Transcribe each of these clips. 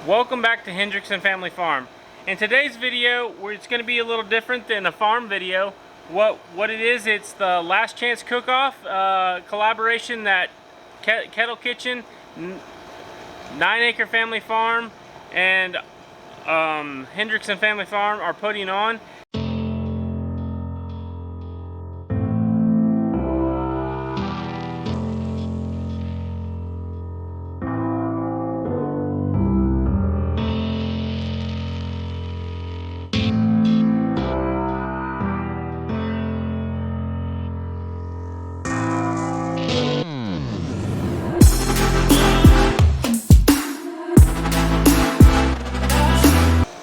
Welcome back to Hendrickson Family Farm. In today's video, it's going to be a little different than a farm video. What it is, it's the Last Chance Cook-Off collaboration that Kettle Kitchen, 9 Acre Family Farm, and Hendrickson Family Farm are putting on.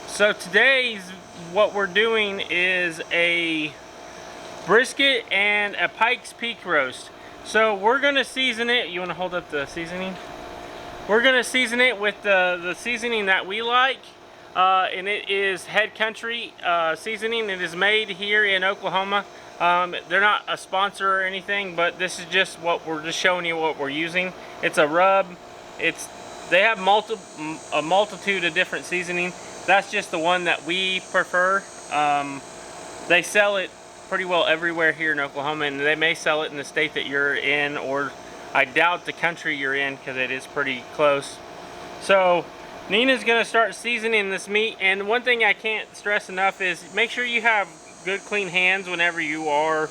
So today's what we're doing is a brisket and a Pike's Peak roast. So we're gonna season it. You wanna hold up the seasoning? We're gonna season it with the seasoning that we like, and it is Head Country seasoning. It is made here in Oklahoma. They're not a sponsor or anything, but this is just what we're just showing you what we're using. It's a rub. They have a multitude of different seasoning. That's just the one that we prefer. They sell it pretty well everywhere here in Oklahoma, and they may sell it in the state that you're in, or I doubt the country you're in because it is pretty close. So Nina's gonna start seasoning this meat, and one thing I can't stress enough is make sure you have good clean hands whenever you are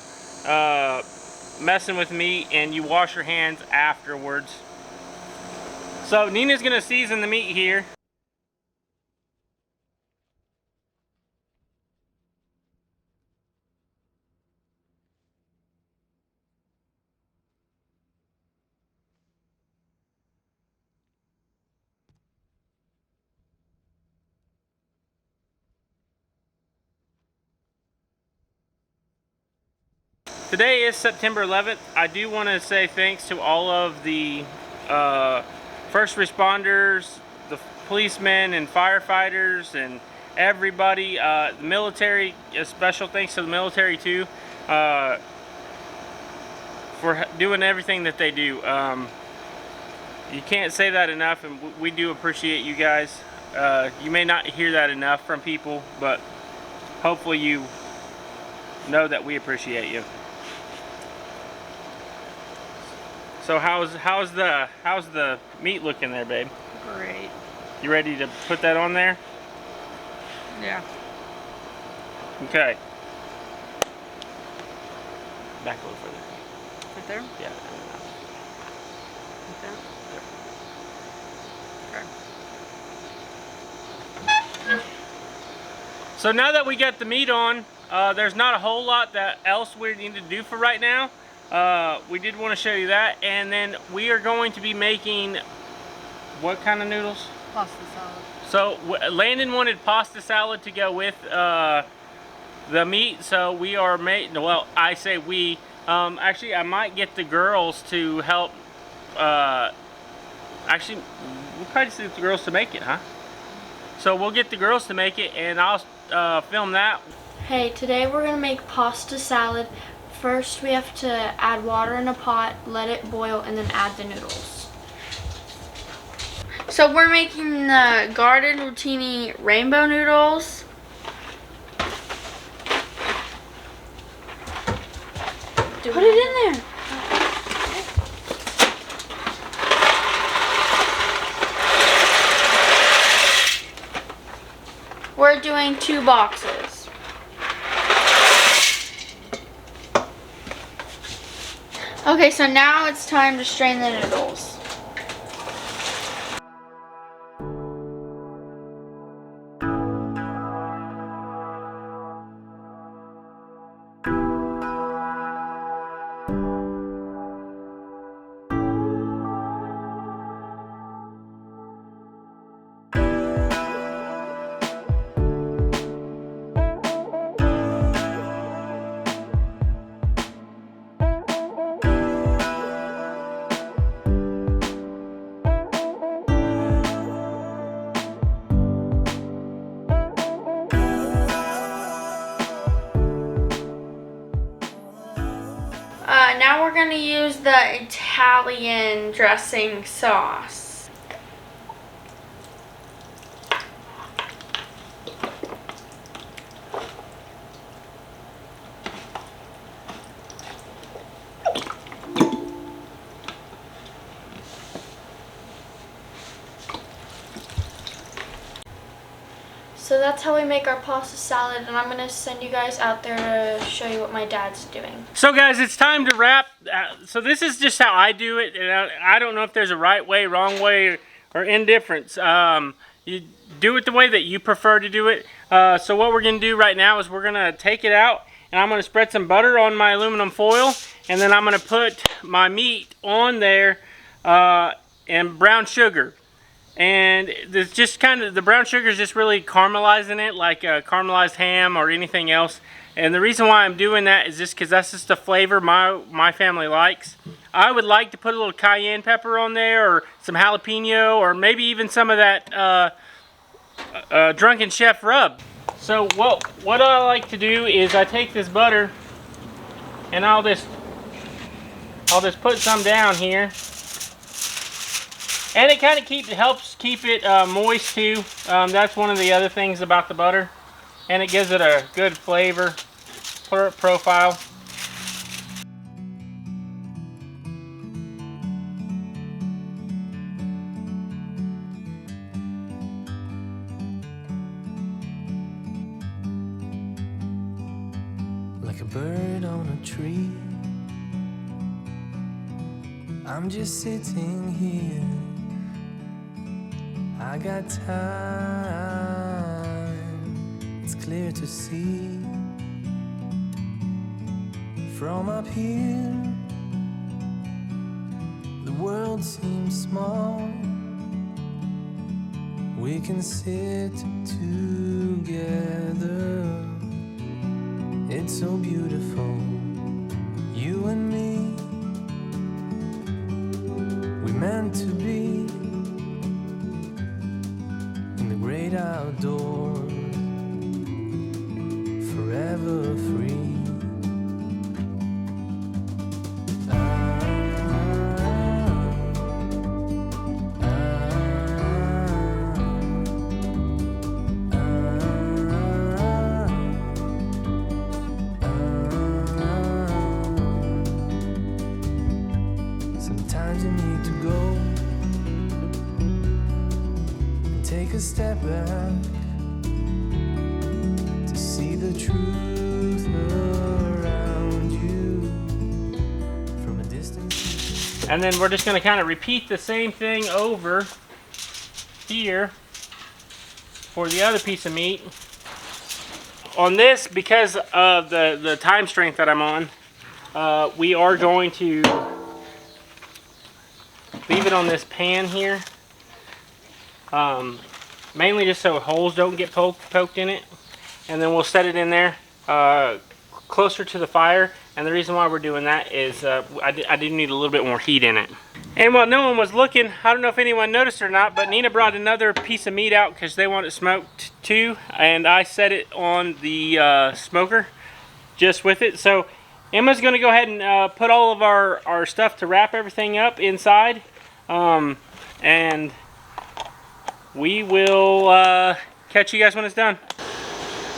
messing with meat, and you wash your hands afterwards. So Nina's gonna season the meat here. Today is September 11th. I do want to say thanks to all of the first responders, the policemen and firefighters, and everybody, the military. A special thanks to the military too for doing everything that they do. You can't say that enough, and we do appreciate you guys. You may not hear that enough from people, but hopefully you know that we appreciate you. So how's the meat looking there, babe? Great. You ready to put that on there? Yeah. Okay. Back a little further. Right there? Yeah. Like that? Okay. So now that we got the meat on, there's not a whole lot that else we need to do for right now. We did want to show you that, and then we are going to be making what kind of noodles? Pasta salad. So Landon wanted pasta salad to go with the meat, so we are making. Well, I say we. Actually, I might get the girls to help. Actually, we'll probably just get the girls to make it, huh? So we'll get the girls to make it, and I'll film that. Hey, today we're gonna make pasta salad. First, we have to add water in a pot, let it boil, and then add the noodles. So we're making the Garden Rotini rainbow noodles. Put it in there. We're doing 2 boxes. Okay, so now it's time to strain the noodles. Now we're going to use the Italian dressing sauce. So that's how we make our pasta salad, and I'm gonna send you guys out there to show you what my dad's doing. So guys, it's time to wrap. So this is just how I do it. And I don't know if there's a right way, wrong way, or indifference. You do it the way that you prefer to do it. So what we're gonna do right now is we're gonna take it out, and I'm gonna spread some butter on my aluminum foil, and then I'm gonna put my meat on there and brown sugar. And it's just kind of, the brown sugar is just really caramelizing it like a caramelized ham or anything else. And the reason why I'm doing that is just because that's just the flavor my family likes. I would like to put a little cayenne pepper on there, or some jalapeno, or maybe even some of that Drunken Chef rub. So what I like to do is I take this butter and I'll just put some down here. And it kind of helps keep it moist too. That's one of the other things about the butter. And it gives it a good flavor profile. Like a bird on a tree, I'm just sitting here. I got time, it's clear to see. From up here, the world seems small. We can sit together. It's so beautiful, you and me. We meant to be in the great outdoors, forever free. Sometimes you need to go and take a step back to see the truth around you from a distance. And then we're just going to kind of repeat the same thing over here for the other piece of meat. On this, because of the time strength that I'm on, we are going to leave it on this pan here, mainly just so holes don't get poked in it, and then we'll set it in there closer to the fire. And the reason why we're doing that is I do need a little bit more heat in it. And while no one was looking, I don't know if anyone noticed or not, but Nina brought another piece of meat out because they want it smoked too, and I set it on the smoker just with it. So Emma's going to go ahead and put all of our stuff to wrap everything up inside, and we will catch you guys when it's done.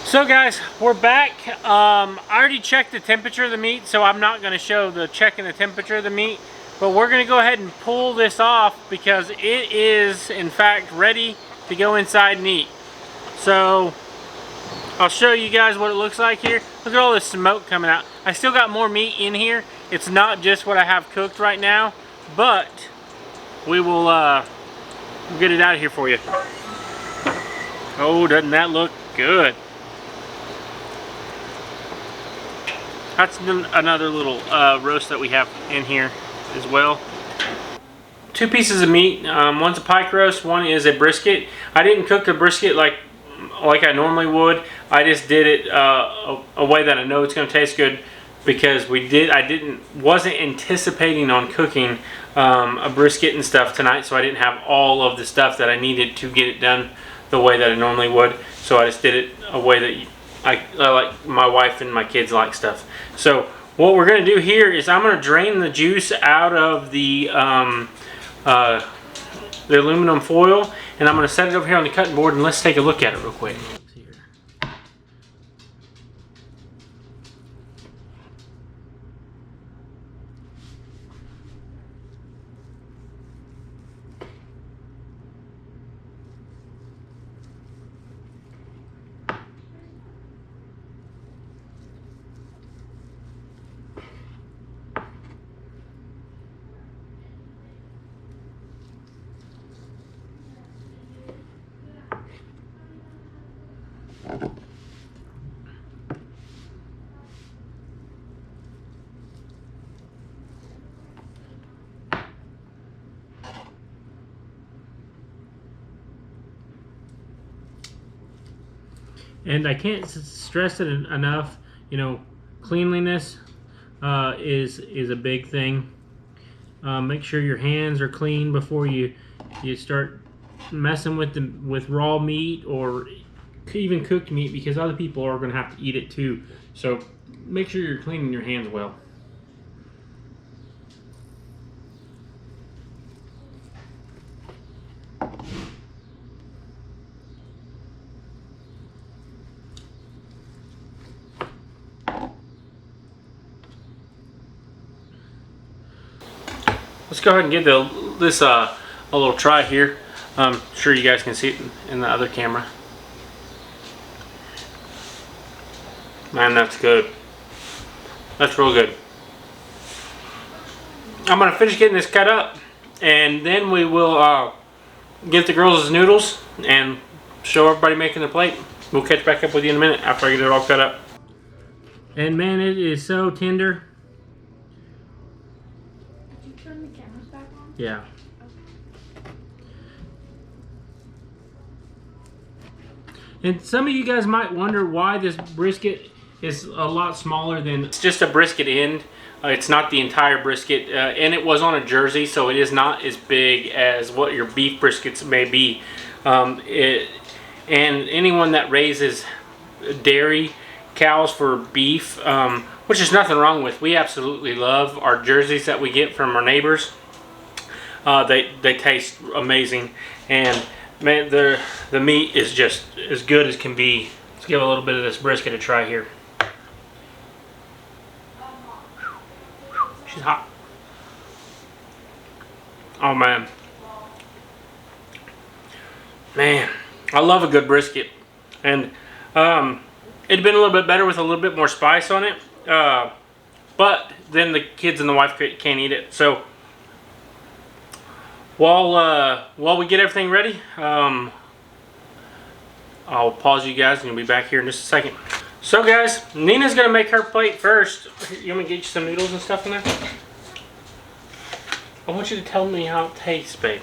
So guys, we're back. I already checked the temperature of the meat, so I'm not going to show the checking the temperature of the meat, but we're going to go ahead and pull this off because it is in fact ready to go inside and eat. So I'll show you guys what it looks like here. Look at all this smoke coming out. I still got more meat in here. It's not just what I have cooked right now, but we will get it out of here for you. Oh, doesn't that look good? That's another little roast that we have in here as well. Two pieces of meat. One's a pike roast, one is a brisket. I didn't cook the brisket like I normally would. I just did it a way that I know it's going to taste good, because I wasn't anticipating on cooking a brisket and stuff tonight, so I didn't have all of the stuff that I needed to get it done the way that I normally would. So I just did it a way that I like my wife and my kids like stuff. So what we're going to do here is I'm going to drain the juice out of the aluminum foil, and I'm going to set it over here on the cutting board, and let's take a look at it real quick. And I can't stress it enough, you know, cleanliness is a big thing. Make sure your hands are clean before you start messing with raw meat or even cooked meat, because other people are going to have to eat it too. So make sure you're cleaning your hands well. Let's go ahead and give this a little try here. I'm sure you guys can see it in the other camera. Man, that's good. That's real good. I'm gonna finish getting this cut up, and then we will get the girls' noodles and show everybody making the plate. We'll catch back up with you in a minute after I get it all cut up. And man, it is so tender. Did you turn the cameras back on? Yeah. And some of you guys might wonder why this brisket is a lot smaller than... It's just a brisket end. It's not the entire brisket. And it was on a Jersey, so it is not as big as what your beef briskets may be. And anyone that raises dairy cows for beef, which is nothing wrong with. We absolutely love our Jerseys that we get from our neighbors. They taste amazing. And man, the meat is just as good as can be. Let's give a little bit of this brisket a try here. She's hot. Oh man. Man, I love a good brisket. And it'd been a little bit better with a little bit more spice on it. But then the kids and the wife can't eat it. So while we get everything ready, I'll pause you guys and we'll be back here in just a second. So guys, Nina's gonna make her plate first. You want me to get you some noodles and stuff in there? I want you to tell me how it tastes, babe.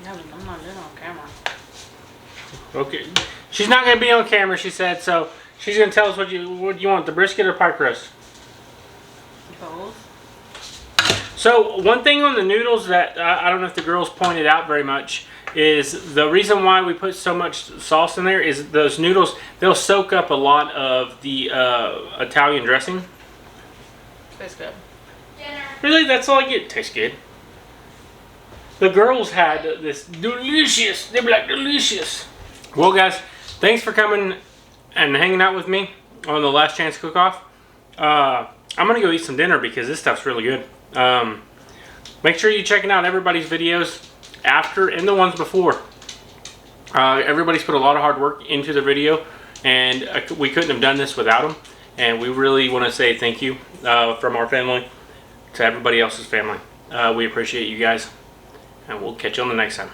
No, I'm not doing it on camera. Okay. She's not gonna be on camera, she said, so she's gonna tell us what you want, the brisket or pike roast? Both. So one thing on the noodles that I don't know if the girls pointed out very much is the reason why we put so much sauce in there is those noodles, they'll soak up a lot of the Italian dressing. Tastes good. Dinner. Really? That's all I get? Tastes good. The girls had this delicious, they were like delicious. Well guys, thanks for coming and hanging out with me on the Last Chance Cook-Off. I'm gonna go eat some dinner because this stuff's really good. Make sure you're checking out everybody's videos after and the ones before. Everybody's put a lot of hard work into the video, and we couldn't have done this without them. And we really want to say thank you from our family to everybody else's family. We appreciate you guys, and we'll catch you on the next time.